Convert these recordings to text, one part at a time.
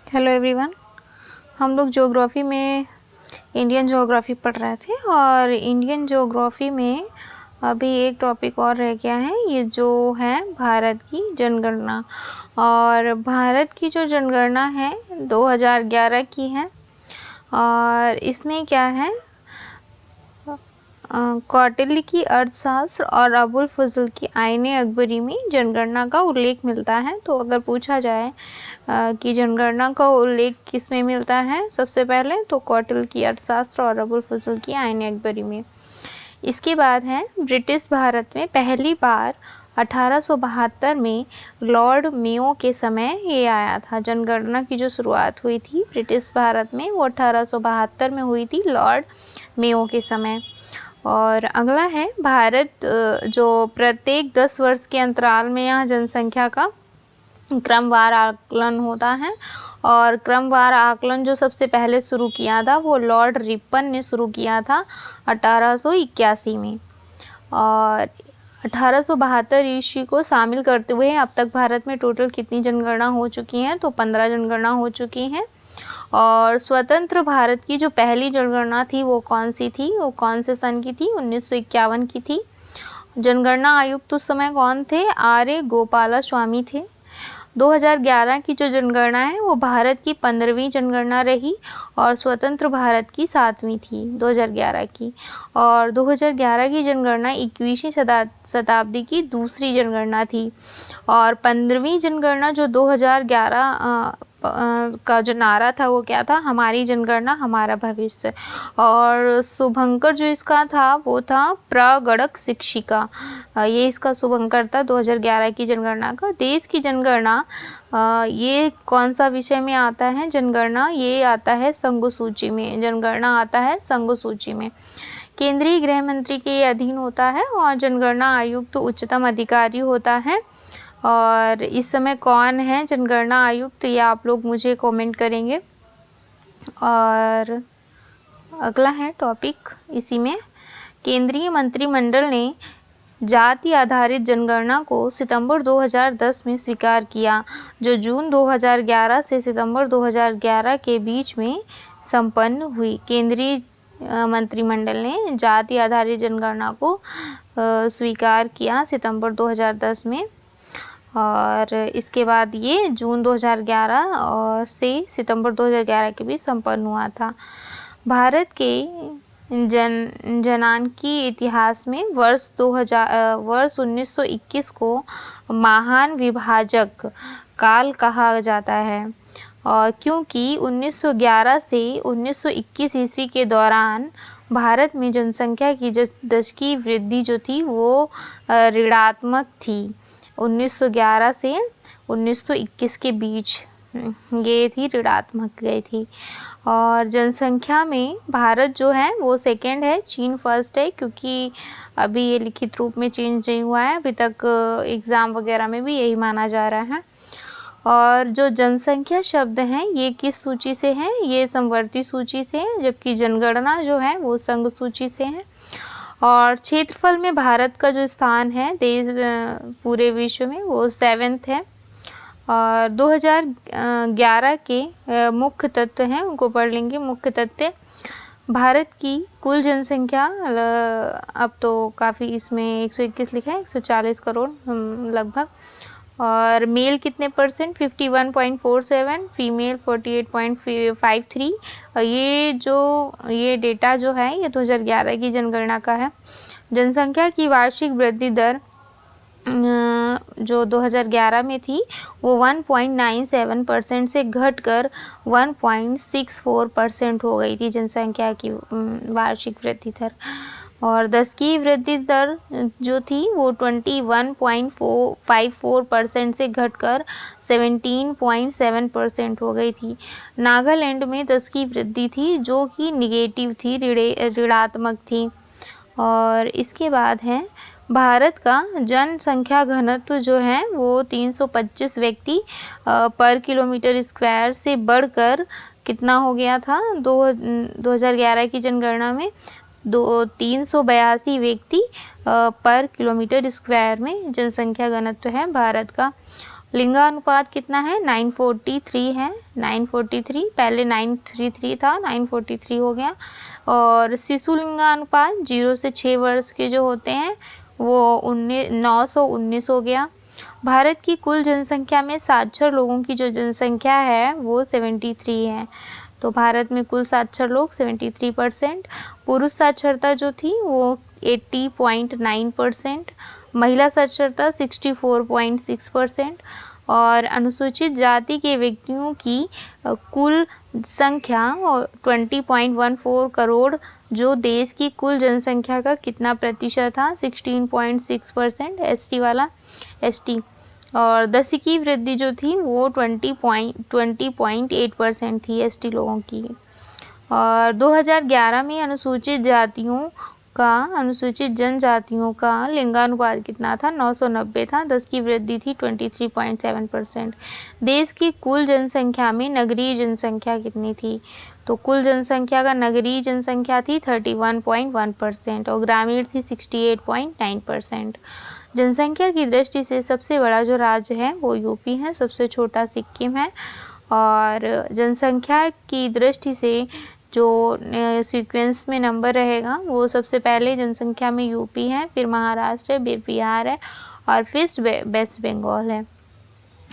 Hello everyone. हम लोग geography में इंडियन ज्योग्राफी पढ़ रहे थे और इंडियन ज्योग्राफी में अभी एक टॉपिक और रह गया है, ये जो है भारत की जनगणना। और भारत की जो जनगणना है 2011 की है और इसमें क्या है, कौटिल्य की अर्थशास्त्र और अबुल फजल की आईने अकबरी में जनगणना का उल्लेख मिलता है। तो अगर पूछा जाए कि जनगणना का उल्लेख किस में मिलता है, सबसे पहले तो कौटिल्य की अर्थशास्त्र और अबुल फजल की आईने अकबरी में। इसके बाद है ब्रिटिश भारत में पहली बार 1872 में लॉर्ड मेयो के समय ये आया था। जनगणना की जो शुरुआत हुई थी ब्रिटिश भारत में वो 1872 में हुई थी लॉर्ड मेयो के समय। और अगला है भारत, जो प्रत्येक 10 वर्ष के अंतराल में यहाँ जनसंख्या का क्रमवार आकलन होता है। और क्रमवार आकलन जो सबसे पहले शुरू किया था वो लॉर्ड रिपन ने शुरू किया था 1881 में। और 1872 ईस्वी को शामिल करते हुए अब तक भारत में टोटल कितनी जनगणना हो चुकी हैं, तो 15 जनगणना हो चुकी हैं। और स्वतंत्र भारत की जो पहली जनगणना थी वो कौन सी थी, वो कौन से सन की थी, 1951 की थी। जनगणना आयुक्त उस समय कौन थे, आर गोपाला स्वामी थे। 2011 की जो जनगणना है वो भारत की 15वीं जनगणना रही और स्वतंत्र भारत की 7वीं थी 2011 की। और 2011 की जनगणना 21वीं शताब्दी की दूसरी जनगणना थी। और 15वीं जनगणना जो 2011 का जो नारा था वो क्या था, हमारी जनगणना हमारा भविष्य। और शुभंकर जो इसका था वो था प्रगणक शिक्षिका, ये इसका शुभंकर था 2011 की जनगणना का। देश की जनगणना ये कौन सा विषय में आता है, जनगणना ये आता है संघ सूची में, जनगणना आता है संघ सूची में। केंद्रीय गृह मंत्री के अधीन होता है और जनगणना आयुक्त उच्चतम अधिकारी होता है। और इस समय कौन है जनगणना आयुक्त, ये आप लोग मुझे कमेंट करेंगे। और अगला है टॉपिक इसी में, केंद्रीय मंत्रिमंडल ने जाति आधारित जनगणना को सितंबर 2010 में स्वीकार किया, जो जून 2011 से सितंबर 2011 के बीच में संपन्न हुई। केंद्रीय मंत्रिमंडल ने जाति आधारित जनगणना को स्वीकार किया सितंबर 2010 में। और इसके बाद ये जून 2011 और से सितंबर 2011 के बीच संपन्न हुआ था। भारत के जनांकी इतिहास में वर्ष 1921 को महान विभाजक काल कहा जाता है। और क्योंकि 1911 से 1921 ईस्वी के दौरान भारत में जनसंख्या की दशकीय वृद्धि जो थी वो ऋणात्मक थी। 1911 से 1921 के बीच ये थी, ऋणात्मक गई थी। और जनसंख्या में भारत जो है वो सेकंड है, चीन फर्स्ट है, क्योंकि अभी ये लिखित रूप में चेंज नहीं हुआ है, अभी तक एग्ज़ाम वगैरह में भी यही माना जा रहा है। और जो जनसंख्या शब्द हैं ये किस सूची से हैं, ये समवर्ती सूची से है, जबकि जनगणना जो है वो संघ सूची से है। और क्षेत्रफल में भारत का जो स्थान है देश पूरे विश्व में वो 7th है। और 2011 के मुख्य तत्व हैं उनको पढ़ लेंगे। मुख्य तथ्य, भारत की कुल जनसंख्या अब तो काफ़ी इसमें 121 लिखा है, 140 करोड़ लगभग। और मेल कितने परसेंट, 51.47, फीमेल 48.53। ये डेटा जो है ये 2011 की जनगणना का है। जनसंख्या की वार्षिक वृद्धि दर जो 2011 में थी वो 1.97% से घटकर 1.64% हो गई थी जनसंख्या की वार्षिक वृद्धि दर। और दशकीय वृद्धि दर जो थी वो 21.54% से घटकर 17.7% हो गई थी। नागालैंड में दशकीय वृद्धि थी जो कि निगेटिव थी, ऋणात्मक थी। और इसके बाद है भारत का जनसंख्या घनत्व जो है वो 325 व्यक्ति पर किलोमीटर स्क्वायर से बढ़कर कितना हो गया था 2011 की जनगणना में 382 व्यक्ति पर किलोमीटर स्क्वायर में जनसंख्या घनत्व है भारत का। लिंगानुपात कितना है? 943 है, 943, पहले 933 था, 943 हो गया। और शिशु लिंगानुपात 0 से 6 वर्ष के जो होते हैं वो 919 हो गया। भारत की कुल जनसंख्या में साक्षर लोगों की जो जनसंख्या है वो 73 है। तो भारत में कुल साक्षर लोग 73%। पुरुष साक्षरता जो थी वो 80.9%, महिला साक्षरता 64.6%। और अनुसूचित जाति के व्यक्तियों की कुल संख्या 20.14 करोड़, जो देश की कुल जनसंख्या का कितना प्रतिशत था? 16.6%। एसटी वाला एसटी। और 10 की वृद्धि जो थी वो 20.8% थी एसटी लोगों की। और 2011 में अनुसूचित जनजातियों का लिंगानुपात कितना था? 990 था, 10 की वृद्धि थी 23.7%। देश की कुल जनसंख्या में नगरीय जनसंख्या कितनी थी? तो कुल जनसंख्या का नगरीय जनसंख्या थी 31.1% और ग्रामीण थी 68.9%। जनसंख्या की दृष्टि से सबसे बड़ा जो राज्य है वो यूपी है, सबसे छोटा सिक्किम है। और जनसंख्या की दृष्टि से जो सीक्वेंस में नंबर रहेगा वो सबसे पहले जनसंख्या में यूपी है, फिर महाराष्ट्र है, फिर बिहार है और फिर वेस्ट बंगाल है।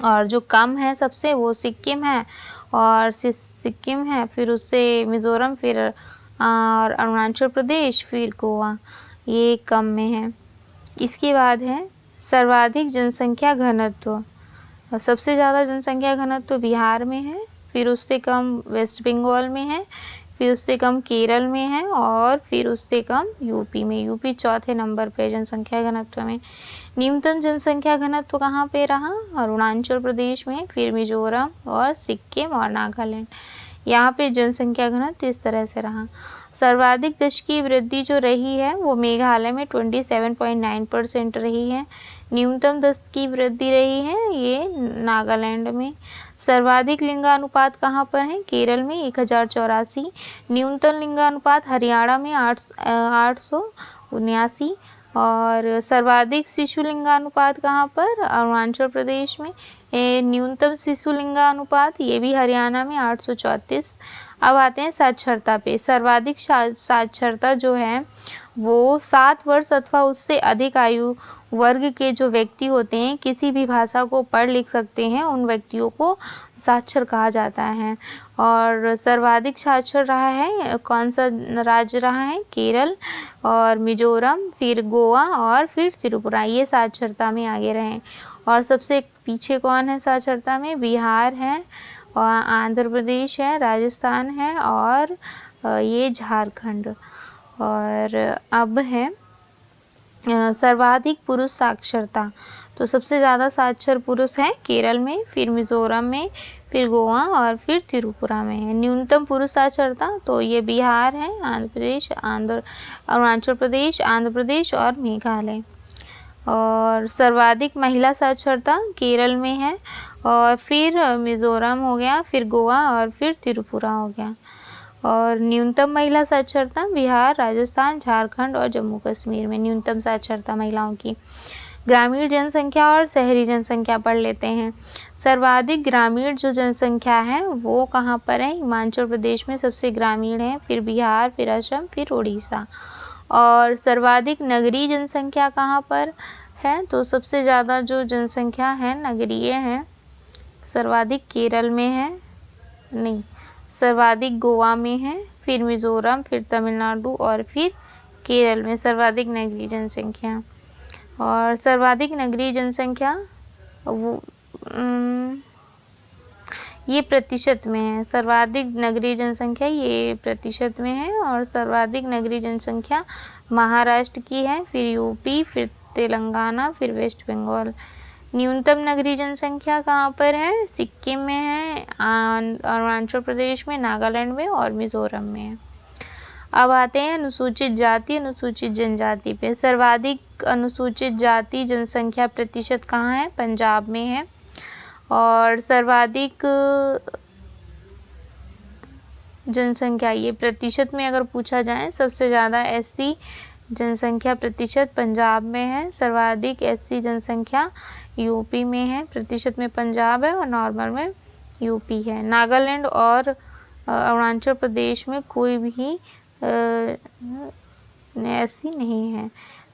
और जो कम है सबसे वो सिक्किम है, और सिक्किम है, फिर उससे मिज़ोरम, फिर और अरुणाचल प्रदेश, फिर गोवा, ये कम में है। इसके बाद है सर्वाधिक जनसंख्या घनत्व। सबसे ज़्यादा जनसंख्या घनत्व बिहार में है, फिर उससे कम वेस्ट बंगाल में है, फिर उससे कम केरल में है और फिर उससे कम यूपी में। यूपी चौथे नंबर पे जनसंख्या घनत्व में। न्यूनतम जनसंख्या घनत्व कहाँ पे रहा? अरुणाचल प्रदेश में, फिर मिजोरम और सिक्किम और नागालैंड। यहाँ पे जनसंख्या घनत्व इस तरह से रहा। सर्वाधिक दशकीय वृद्धि जो रही है वो मेघालय में 27.9% रही है। न्यूनतम दशकीय वृद्धि रही है ये नागालैंड में। सर्वाधिक लिंगानुपात कहाँ पर है? केरल में 1084। न्यूनतम लिंगानुपात हरियाणा में 879। और सर्वाधिक शिशु लिंगानुपात कहाँ पर? अरुणाचल प्रदेश में। न्यूनतम शिशु लिंगानुपात ये भी हरियाणा में 834। अब आते हैं साक्षरता पे। सर्वाधिक साक्षरता जो है वो 7 वर्ष अथवा उससे अधिक आयु वर्ग के जो व्यक्ति होते हैं, किसी भी भाषा को पढ़ लिख सकते हैं, उन व्यक्तियों को साक्षर कहा जाता है। और सर्वाधिक साक्षर रहा है कौन सा राज्य रहा है? केरल और मिजोरम, फिर गोवा और फिर त्रिपुरा, ये साक्षरता में आगे रहे। और सबसे पीछे कौन है साक्षरता में? बिहार है और आंध्र प्रदेश है, राजस्थान है और ये झारखंड। और अब है सर्वाधिक पुरुष साक्षरता। तो सबसे ज़्यादा साक्षर पुरुष हैं केरल में, फिर मिज़ोरम में, फिर गोवा और फिर त्रिपुरा में है। न्यूनतम पुरुष साक्षरता तो ये बिहार है, अरुणाचल प्रदेश, आंध्र प्रदेश और मेघालय। और सर्वाधिक महिला साक्षरता केरल में है और फिर मिज़ोरम हो गया, फिर गोवा और फिर त्रिपुरा हो गया। और न्यूनतम महिला साक्षरता बिहार, राजस्थान, झारखंड और जम्मू कश्मीर में न्यूनतम साक्षरता महिलाओं की। ग्रामीण जनसंख्या और शहरी जनसंख्या पढ़ लेते हैं। सर्वाधिक ग्रामीण जो जनसंख्या है वो कहाँ पर है? हिमाचल प्रदेश में सबसे ग्रामीण है, फिर बिहार, फिर असम, फिर उड़ीसा। और सर्वाधिक नगरीय जनसंख्या कहाँ पर है? तो सबसे ज़्यादा जो जनसंख्या है नगरीय है, सर्वाधिक केरल में है, नहीं, सर्वाधिक गोवा में है, फिर मिज़ोरम, फिर तमिलनाडु और फिर केरल में सर्वाधिक नगरीय जनसंख्या। और सर्वाधिक नगरीय जनसंख्या वो ये प्रतिशत में है। सर्वाधिक नगरीय जनसंख्या ये प्रतिशत में है। और सर्वाधिक नगरीय जनसंख्या महाराष्ट्र की है, फिर यूपी, फिर तेलंगाना, फिर वेस्ट बंगाल। न्यूनतम नगरीय जनसंख्या कहाँ पर है? सिक्किम में है, अरुणाचल प्रदेश में, नागालैंड में और मिज़ोरम में है। अब आते हैं अनुसूचित जाति अनुसूचित जनजाति पे। सर्वाधिक अनुसूचित जाति जनसंख्या प्रतिशत कहाँ है? पंजाब में है। और सर्वाधिक जनसंख्या ये प्रतिशत में अगर पूछा जाए, सबसे ज़्यादा एससी जनसंख्या प्रतिशत पंजाब में है। सर्वाधिक एससी जनसंख्या यूपी में है। प्रतिशत में पंजाब है और नॉर्मल में यूपी है। नागालैंड और अरुणाचल प्रदेश में कोई भी एससी नहीं है।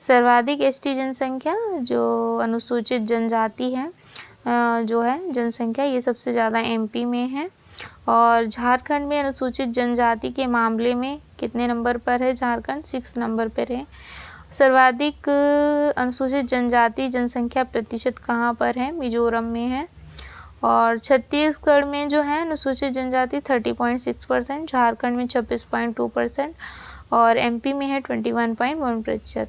सर्वाधिक एसटी जनसंख्या जो अनुसूचित जनजाति है जो है जनसंख्या, ये सबसे ज़्यादा एमपी में है। और झारखंड में अनुसूचित जनजाति के मामले में कितने नंबर पर है झारखंड? 6 नंबर पर है। सर्वाधिक अनुसूचित जनजाति जनसंख्या प्रतिशत कहाँ पर है? मिजोरम में है। और छत्तीसगढ़ में जो है अनुसूचित जनजाति 30.6%, झारखंड में 26.2% और एमपी में है 21.1%।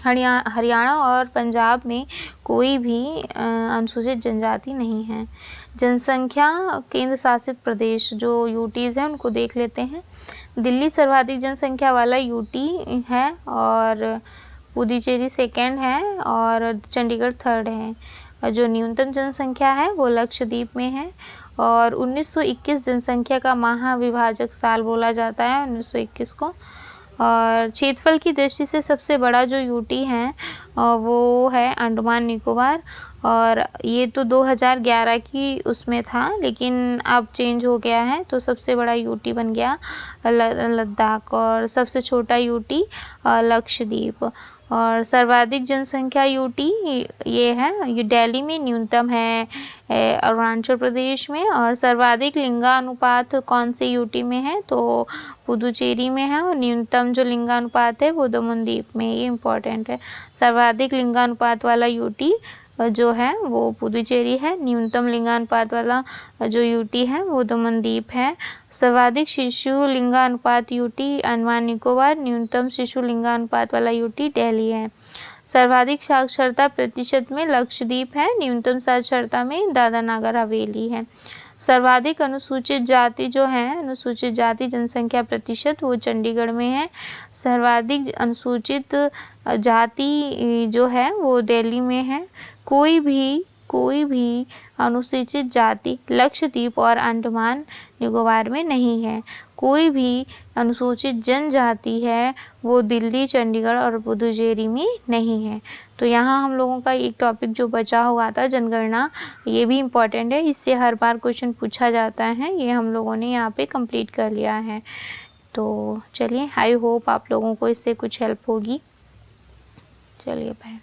हरियाणा और पंजाब में कोई भी अनुसूचित जनजाति नहीं है। जनसंख्या केंद्र शासित प्रदेश जो यूटीज़ हैं उनको देख लेते हैं। दिल्ली सर्वाधिक जनसंख्या वाला यूटी है और पुडुचेरी सेकंड है और चंडीगढ़ थर्ड है। जो न्यूनतम जनसंख्या है वो लक्षद्वीप में है। और 1921 जनसंख्या का महाविभाजक साल बोला जाता है 1921 को। और क्षेत्रफल की दृष्टि से सबसे बड़ा जो यूटी है वो है अंडमान निकोबार। और ये तो 2011 की उसमें था लेकिन अब चेंज हो गया है, तो सबसे बड़ा यूटी बन गया लद्दाख और सबसे छोटा यूटी लक्षद्वीप। और सर्वाधिक जनसंख्या यूटी ये है, ये दिल्ली में न्यूनतम है अरुणाचल प्रदेश में। और सर्वाधिक लिंगानुपात कौन से यूटी में है? तो पुडुचेरी में है। और न्यूनतम जो लिंगानुपात है वो दमनदीप में, ये इम्पोर्टेंट है। सर्वाधिक लिंगानुपात वाला यूटी जो है वो पुडुचेरी है। न्यूनतम लिंगानुपात वाला जो यूटी है वो दमनदीप है। सर्वाधिक शिशु लिंगानुपात यूटी अंडमान निकोबार, न्यूनतम शिशु लिंगानुपात वाला यूटी दिल्ली है। सर्वाधिक साक्षरता प्रतिशत में लक्षद्वीप है। न्यूनतम साक्षरता में दादरा नगर हवेली है। सर्वाधिक अनुसूचित जाति जो है, अनुसूचित जाति जनसंख्या प्रतिशत वो चंडीगढ़ में है। सर्वाधिक अनुसूचित जाति जो है वो दिल्ली में है। कोई भी अनुसूचित जाति लक्षद्वीप और अंडमान निकोबार में नहीं है। कोई भी अनुसूचित जनजाति है वो दिल्ली, चंडीगढ़ और पुडुचेरी में नहीं है। तो यहाँ हम लोगों का एक टॉपिक जो बचा हुआ था जनगणना, ये भी इम्पॉर्टेंट है, इससे हर बार क्वेश्चन पूछा जाता है। ये हम लोगों ने यहाँ पे कंप्लीट कर लिया है। तो चलिए, आई होप आप लोगों को इससे कुछ हेल्प होगी। चलिए बाय।